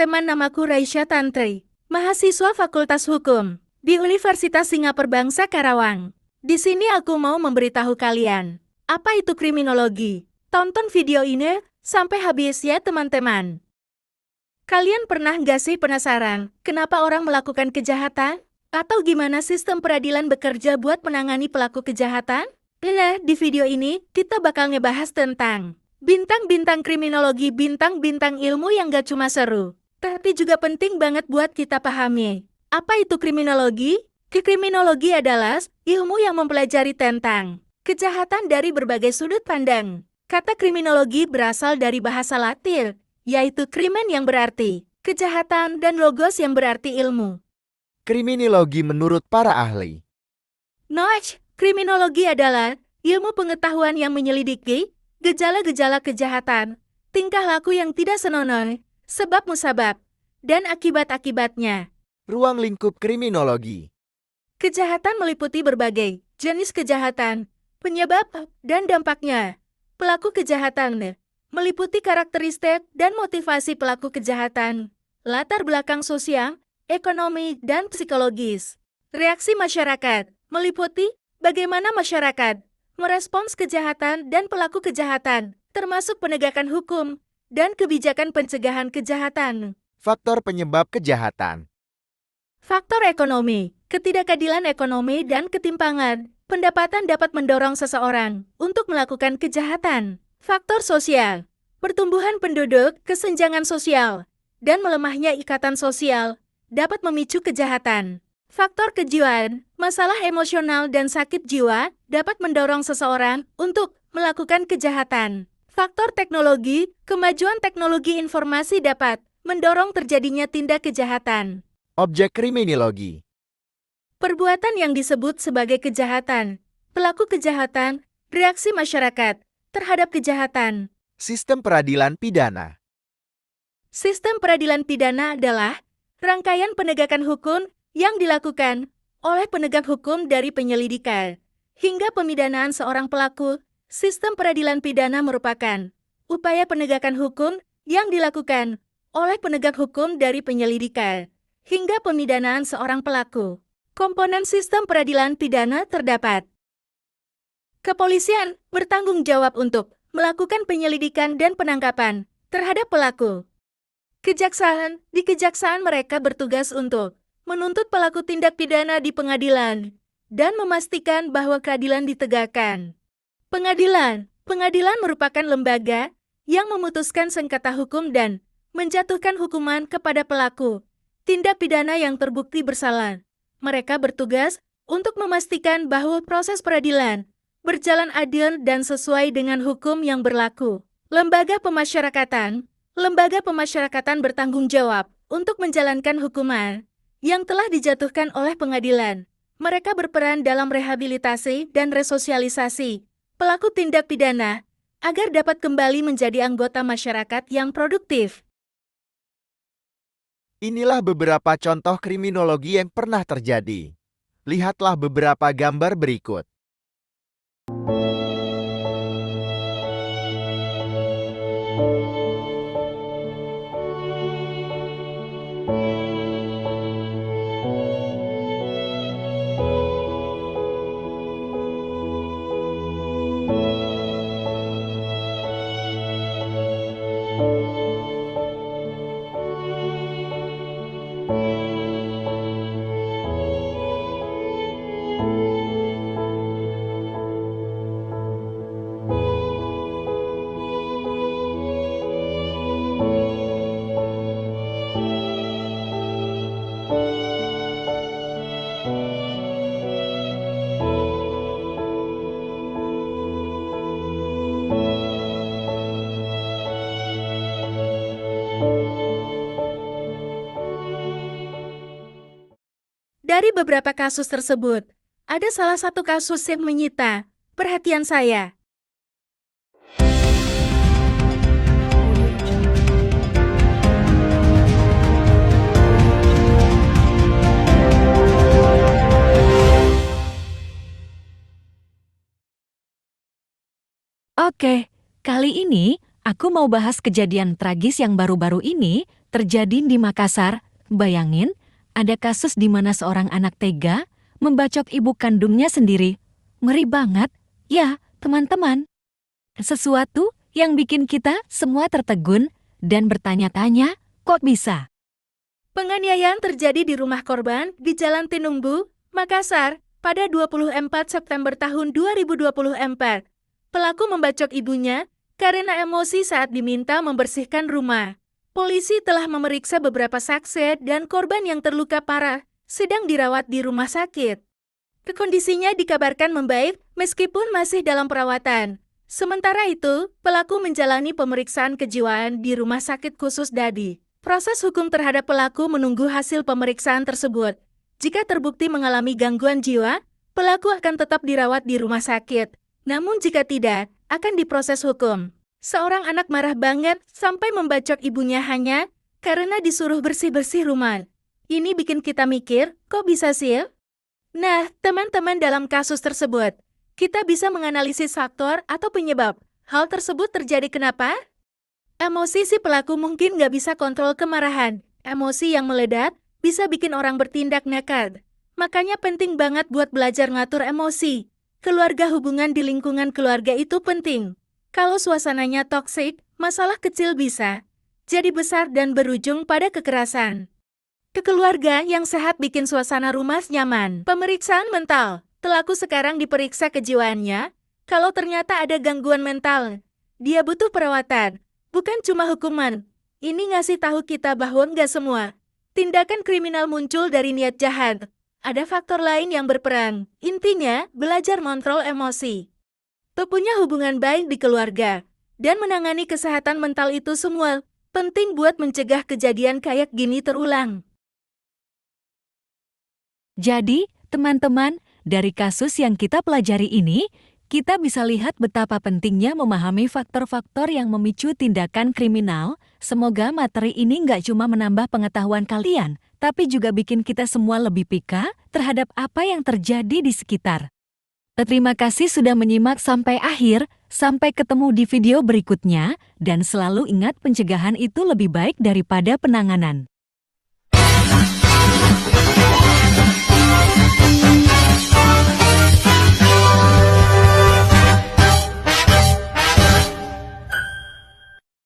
teman-teman, namaku Raisya Tantri, mahasiswa Fakultas Hukum di Universitas Singapura Bangsa Karawang. Di sini aku mau memberitahu kalian, apa itu kriminologi. Tonton video ini sampai habis ya teman-teman. Kalian pernah nggak sih penasaran, kenapa orang melakukan kejahatan? Atau gimana sistem peradilan bekerja buat menangani pelaku kejahatan? Nah, di video ini kita bakal ngebahas tentang bintang-bintang kriminologi, bintang-bintang ilmu yang gak cuma seru, tapi juga penting banget buat kita pahami. Apa itu kriminologi? Kriminologi adalah ilmu yang mempelajari tentang kejahatan dari berbagai sudut pandang. Kata kriminologi berasal dari bahasa Latin, yaitu krimen yang berarti kejahatan dan logos yang berarti ilmu. Kriminologi menurut para ahli. Kriminologi adalah ilmu pengetahuan yang menyelidiki gejala-gejala kejahatan, tingkah laku yang tidak senonoh, sebab musabab, dan akibat-akibatnya. Ruang lingkup kriminologi. Kejahatan meliputi berbagai jenis kejahatan, penyebab dan dampaknya. Pelaku kejahatan meliputi karakteristik dan motivasi pelaku kejahatan, latar belakang sosial, ekonomi, dan psikologis. Reaksi masyarakat meliputi bagaimana masyarakat merespons kejahatan dan pelaku kejahatan, termasuk penegakan hukum dan kebijakan pencegahan kejahatan. Faktor penyebab kejahatan. Faktor ekonomi, ketidakadilan ekonomi dan ketimpangan pendapatan dapat mendorong seseorang untuk melakukan kejahatan. Faktor sosial, pertumbuhan penduduk, kesenjangan sosial, dan melemahnya ikatan sosial dapat memicu kejahatan. Faktor kejiwaan, masalah emosional dan sakit jiwa dapat mendorong seseorang untuk melakukan kejahatan. Faktor teknologi, kemajuan teknologi informasi dapat mendorong terjadinya tindak kejahatan. Objek kriminologi. Perbuatan yang disebut sebagai kejahatan, pelaku kejahatan, reaksi masyarakat terhadap kejahatan. Sistem peradilan pidana. Sistem peradilan pidana adalah rangkaian penegakan hukum yang dilakukan oleh penegak hukum dari penyelidikan hingga pemidanaan seorang pelaku. Sistem peradilan pidana merupakan upaya penegakan hukum yang dilakukan oleh penegak hukum dari penyelidikan hingga pemidanaan seorang pelaku. Komponen sistem peradilan pidana terdapat. Kepolisian bertanggung jawab untuk melakukan penyelidikan dan penangkapan terhadap pelaku. Kejaksaan, di kejaksaan mereka bertugas untuk menuntut pelaku tindak pidana di pengadilan, dan memastikan bahwa keadilan ditegakkan. Pengadilan merupakan lembaga yang memutuskan sengketa hukum dan menjatuhkan hukuman kepada pelaku tindak pidana yang terbukti bersalah. Mereka bertugas untuk memastikan bahwa proses peradilan berjalan adil dan sesuai dengan hukum yang berlaku. Lembaga pemasyarakatan bertanggung jawab untuk menjalankan hukuman yang telah dijatuhkan oleh pengadilan. Mereka berperan dalam rehabilitasi dan resosialisasi pelaku tindak pidana agar dapat kembali menjadi anggota masyarakat yang produktif. Inilah beberapa contoh kriminologi yang pernah terjadi. Lihatlah beberapa gambar berikut. Dari beberapa kasus tersebut, ada salah satu kasus yang menyita perhatian saya. Oke, kali ini aku mau bahas kejadian tragis yang baru-baru ini terjadi di Makassar. Bayangin, ada kasus di mana seorang anak tega membacok ibu kandungnya sendiri. Ngeri banget, ya teman-teman. Sesuatu yang bikin kita semua tertegun dan bertanya-tanya, kok bisa? Penganiayaan terjadi di rumah korban di Jalan Tinumbu, Makassar, pada 24 September tahun 2024. Pelaku membacok ibunya karena emosi saat diminta membersihkan rumah. Polisi telah memeriksa beberapa saksi dan korban yang terluka parah, sedang dirawat di rumah sakit. Kondisinya dikabarkan membaik meskipun masih dalam perawatan. Sementara itu, pelaku menjalani pemeriksaan kejiwaan di Rumah Sakit Khusus Dadi. Proses hukum terhadap pelaku menunggu hasil pemeriksaan tersebut. Jika terbukti mengalami gangguan jiwa, pelaku akan tetap dirawat di rumah sakit. Namun jika tidak, akan diproses hukum. Seorang anak marah banget sampai membacok ibunya hanya karena disuruh bersih-bersih rumah. Ini bikin kita mikir, kok bisa sih? Nah, teman-teman, dalam kasus tersebut, kita bisa menganalisis faktor atau penyebab hal tersebut terjadi kenapa? Emosi si pelaku mungkin nggak bisa kontrol kemarahan. Emosi yang meledak bisa bikin orang bertindak nekat. Makanya penting banget buat belajar ngatur emosi. Keluarga, hubungan di lingkungan keluarga itu penting. Kalau suasananya toksik, masalah kecil bisa jadi besar dan berujung pada kekerasan. Keluarga yang sehat bikin suasana rumah nyaman. Pemeriksaan mental. Pelaku sekarang diperiksa kejiwaannya. Kalau ternyata ada gangguan mental, dia butuh perawatan, bukan cuma hukuman. Ini ngasih tahu kita bahwa nggak semua tindakan kriminal muncul dari niat jahat. Ada faktor lain yang berperan. Intinya, belajar mengontrol emosi. Punya hubungan baik di keluarga, dan menangani kesehatan mental itu semua penting buat mencegah kejadian kayak gini terulang. Jadi, teman-teman, dari kasus yang kita pelajari ini, kita bisa lihat betapa pentingnya memahami faktor-faktor yang memicu tindakan kriminal. Semoga materi ini nggak cuma menambah pengetahuan kalian, tapi juga bikin kita semua lebih peka terhadap apa yang terjadi di sekitar. Terima kasih sudah menyimak sampai akhir. Sampai ketemu di video berikutnya, dan selalu ingat pencegahan itu lebih baik daripada penanganan.